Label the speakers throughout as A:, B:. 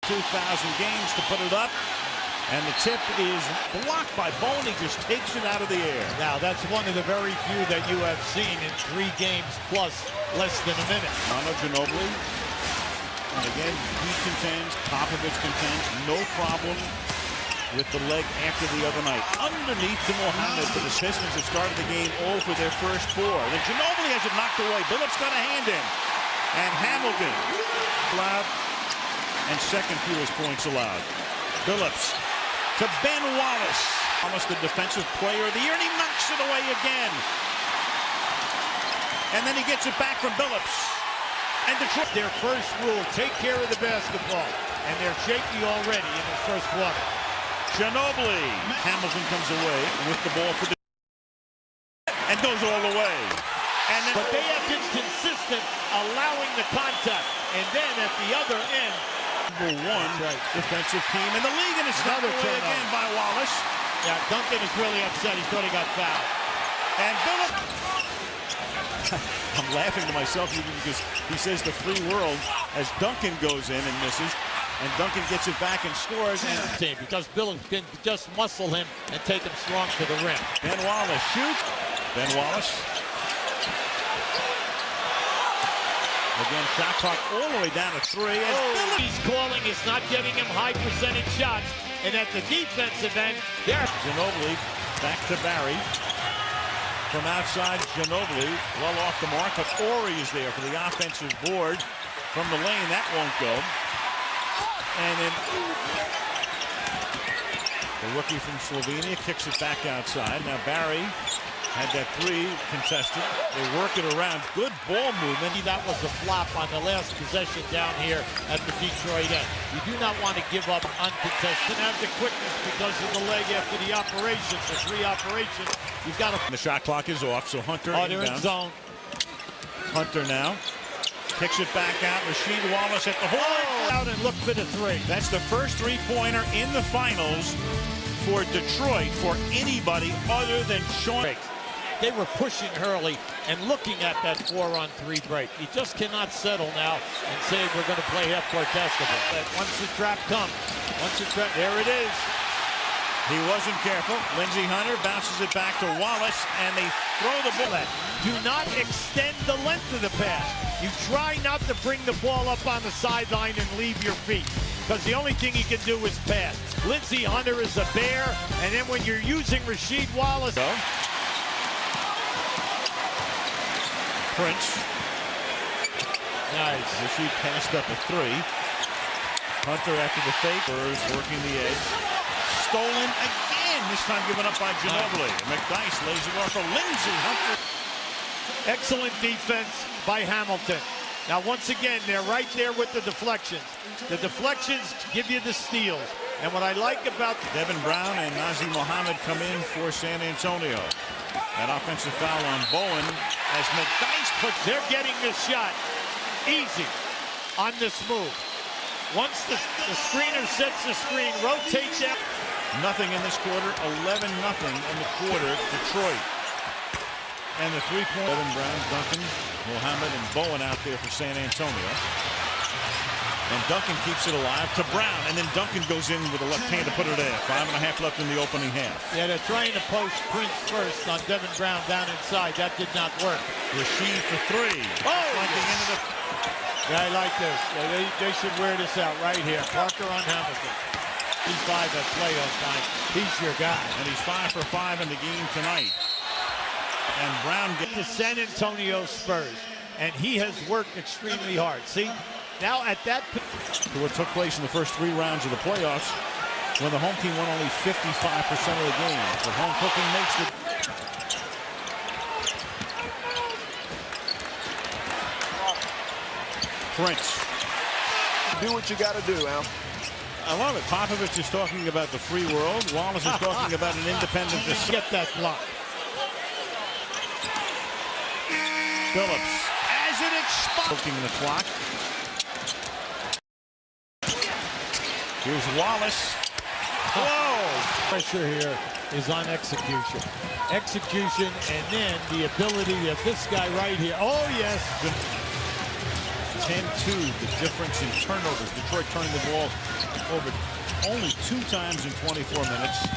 A: 2,000 games to put it up. And the tip is blocked by Bowen. He just takes it out of the air.
B: Now, that's one of the very few that you have seen in 3 games plus less than a minute.
A: Manu Ginobili. And again, he contends, Popovich contends, no problem with the leg after the other night. Underneath to Mohammed for the Pistons that started the game 0 for their first 4. Then Ginobili has it knocked away. Billups got a hand in. And Hamilton allowed. And second fewest points allowed. Billups to Ben Wallace. Almost the defensive player of the year, and he knocks it away again. And then he gets it back from Billups. And Detroit.
B: Their first rule, take care of the basketball. And they're shaky already in the first quarter.
A: Ginobili. Hamilton comes away with the ball for and goes all the way. And then,
B: but they have been consistent allowing the contact. And then at the other end,
A: #1 defensive team in the league, and it's knocked away again by Wallace.
B: Yeah, Duncan is really upset. He thought he got fouled.
A: And Billups. I'm laughing to myself even because he says the free world as Duncan goes in and misses. And Duncan gets it back and scores. And
B: because Billups can just muscle him and take him strong to the rim.
A: Ben Wallace shoots. Ben Wallace. Again, shot clock all the way down to 3.
B: He's calling. He's not getting him high percentage shots. And at the defensive end, there.
A: Ginobili back to Barry. From outside, Ginobili well off the mark, but Ori is there for the offensive board. From the lane, that won't go. And then the rookie from Slovenia kicks it back outside. Now Barry had that 3 contested. They work it around. Good ball movement.
B: That was a flop on the last possession down here at the Detroit end. You do not want to give up uncontested. Have the quickness because of the leg after the operations, the 3 operations. You've got to.
A: The shot clock is off, so Hunter.
B: They're in zone.
A: Hunter now kicks it back out. Rasheed Wallace at the hole.
B: Out and look for the 3.
A: That's the first 3-pointer in the finals for Detroit for anybody other than Sean.
B: They were pushing Hurley and looking at that 4-on-3 break. You just cannot settle now and say we're going to play half-court basketball. But once the trap comes, there it is.
A: He wasn't careful. Lindsey Hunter bounces it back to Wallace, and they throw the ball.
B: Do not extend the length of the pass. You try not to bring the ball up on the sideline and leave your feet, because the only thing he can do is pass. Lindsey Hunter is a bear, and then when you're using Rasheed Wallace.
A: Prince.
B: Nice.
A: Rasheed passed up a 3. Hunter after the fake. Spurs working the edge. Stolen again. This time given up by Ginobili. McDyess lays it off for Lindsey Hunter.
B: Excellent defense by Hamilton. Now, once again, they're right there with the deflections. The deflections give you the steals. And what I like about
A: Devin Brown and Nazir Mohammed come in for San Antonio. That offensive foul on Bowen as McDyess puts.
B: They're getting this shot easy on this move. Once the screener sets the screen, rotates out.
A: Nothing in this quarter, 11-0 in the quarter, Detroit. And the 3-point. Devin Brown, Duncan, Mohammed, and Bowen out there for San Antonio. And Duncan keeps it alive to Brown, and then Duncan goes in with a left hand to put it in. 5.5 left in the opening half.
B: Yeah, they're trying to post Prince first on Devin Brown down inside. That did not work.
A: Rasheed for 3. Into the...
B: Yeah, I like this. They should wear this out right here. Parker on Hamilton. He's 5 at playoff time. He's your guy.
A: And he's 5 for 5 in the game tonight. And Brown gets
B: the San Antonio Spurs, and he has worked extremely hard. See? Now at that
A: to what took place in the first 3 rounds of the playoffs when the home team won only 55% of the games. The home cooking makes the Prince.
C: Do what you got to do, Al.
A: I love it. Popovich is talking about the free world. Wallace is talking about an independent decision.
B: Get that block.
A: Billups as it expires. Looking the clock. Here's Wallace.
B: Whoa! Pressure here is on execution. Execution, and then the ability of this guy right here. Oh, yes.
A: 10-2, the difference in turnovers. Detroit turning the ball over only 2 times in 24 minutes.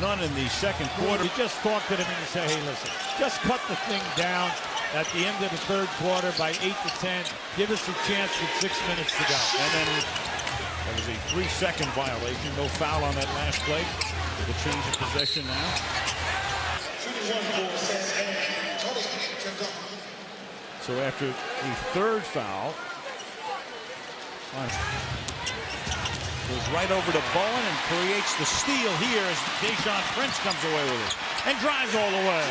A: None in the second quarter.
B: You just talk to them and you say, hey, listen, just cut the thing down at the end of the third quarter by 8 to 10. Give us a chance with 6 minutes to go.
A: And then there was a 3-second violation. No foul on that last play. With a change of possession now. So after the third foul, goes right over to Bowen and creates the steal here as Tayshaun Prince comes away with it and drives all the way.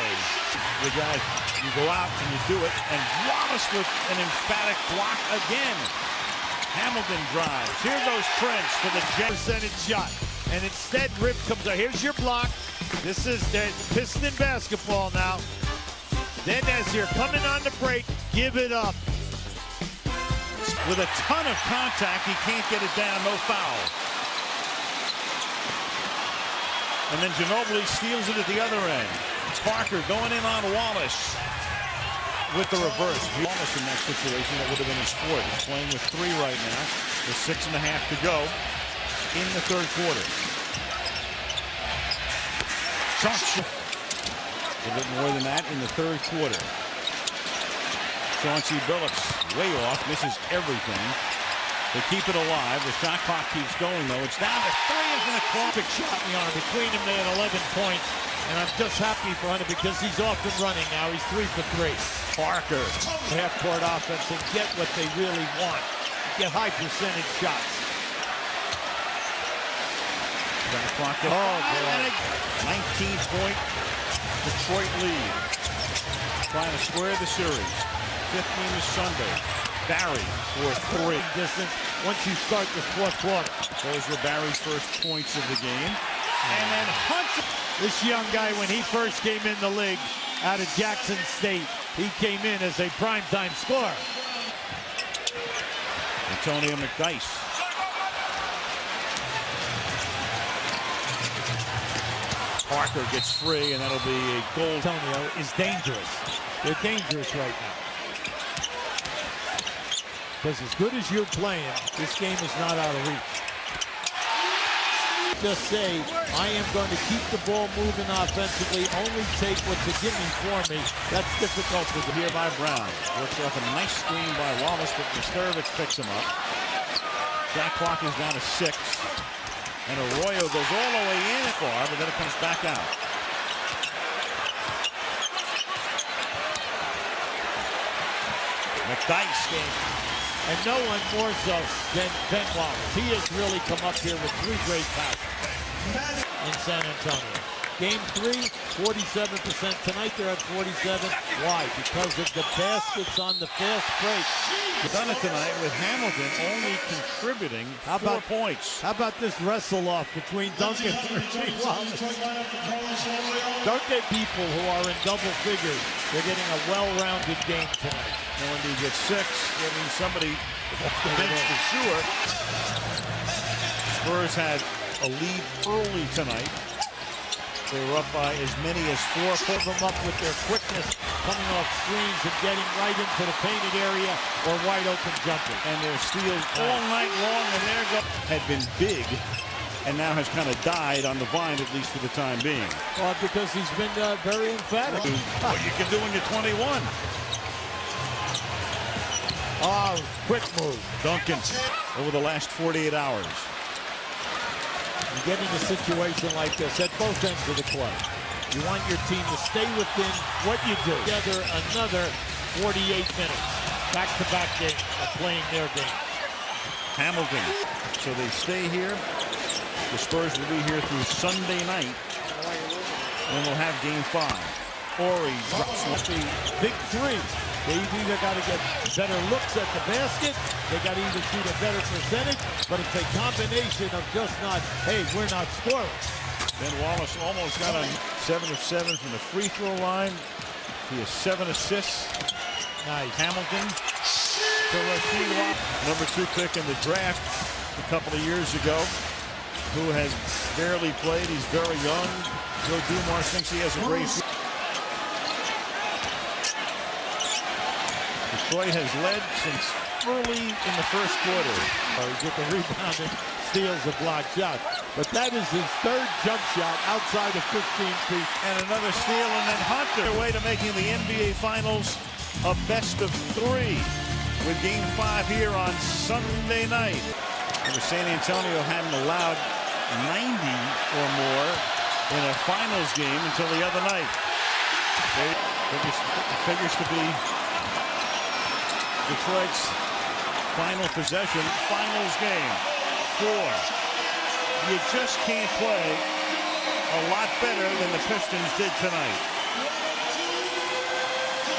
A: The guy, you go out and you do it, and Wallace with an emphatic block again. Hamilton drives. Here goes Prince for the
B: percentage shot. And instead, Rip comes out. Here's your block. This is the Piston basketball now. Then as you're coming on the break, give it up.
A: With a ton of contact, he can't get it down, no foul. And then Ginobili steals it at the other end. Parker going in on Wallace with the reverse. Wallace in that situation, that would have been his fourth. He's playing with 3 right now, with 6.5 to go in the third quarter. Chauncey, a bit more than that in the third quarter. Chauncey Billups way off, misses everything. They keep it alive. The shot clock keeps going, though. It's down to 3 in the clock.
B: Big shot in the arm. Between them, they had 11 points. And I'm just happy for Hunter because he's off and running now. He's 3 for 3.
A: Parker.
B: Half-court offense and get what they really want. Get high percentage shots.
A: Got a clock. Oh, 19-point Detroit lead. Trying to square the series. 15 is Sunday. Barry for 3.
B: Distance once you start the fourth quarter.
A: Those were Barry's first points of the game. And then Hunter.
B: This young guy, when he first came in the league out of Jackson State, he came in as a primetime scorer.
A: Antonio McDyess. Parker gets free, and that'll be a goal.
B: Antonio is dangerous. They're dangerous right now. Because as good as you're playing, this game is not out of reach. Just say, I am going to keep the ball moving offensively, only take what's a gimme for me. That's difficult to do.
A: Here by Brown. Works off a nice screen by Wallace, but Mustarovic picks him up. Shot clock is down to 6. And Arroyo goes all the way in far, but then it comes back out. McDyess game.
B: And no one more so than Ben Wallace. He has really come up here with 3 great passes in San Antonio. Game 3, 47%. Tonight they're at 47. Why? Because of the baskets on the fast break.
A: Done it tonight with Hamilton only contributing 4 points.
B: How about this wrestle-off between Duncan and Reggie Wallace? Don't get people who are in double figures. They're getting a well-rounded game tonight.
A: And when you get 6, that means somebody bench for sure. Spurs had a lead early tonight. They were up by as many as 4.
B: Pull them up with their quickness, coming off screens and getting right into the painted area or wide open jumpers.
A: And their steals all night long, and their go had been big, and now has kind of died on the vine, at least for the time being.
B: Well, because he's been very emphatic.
A: What you can do when you're 21.
B: Oh, quick move.
A: Duncan over the last 48 hours.
B: You get in a situation like this at both ends of the court. You want your team to stay within what you do. Together another 48 minutes. Back-to-back games of playing their game.
A: Hamilton. So they stay here. The Spurs will be here through Sunday night. And we'll have game 5. Ori drops the
B: big 3. They've either got to get better looks at the basket, they got to either shoot a better percentage, but it's a combination of just not, hey, we're not scoring.
A: Ben Wallace almost got on 7 of 7 from the free throw line. He has 7 assists.
B: Nice.
A: Hamilton to Rasheed Wallace, number 2 pick in the draft a couple of years ago, who has barely played. He's very young. Joe Dumars thinks he has a great. Detroit has led since early in the first quarter.
B: He get the rebound and steals a block shot. But that is his third jump shot outside of 15 feet.
A: And another steal, and then Hunter way to making the NBA Finals a best of 3 with Game 5 here on Sunday night. And San Antonio hadn't allowed 90 or more in a finals game until the other night. It figures to be Detroit's final possession, finals game. 4. You just can't play a lot better than the Pistons did tonight.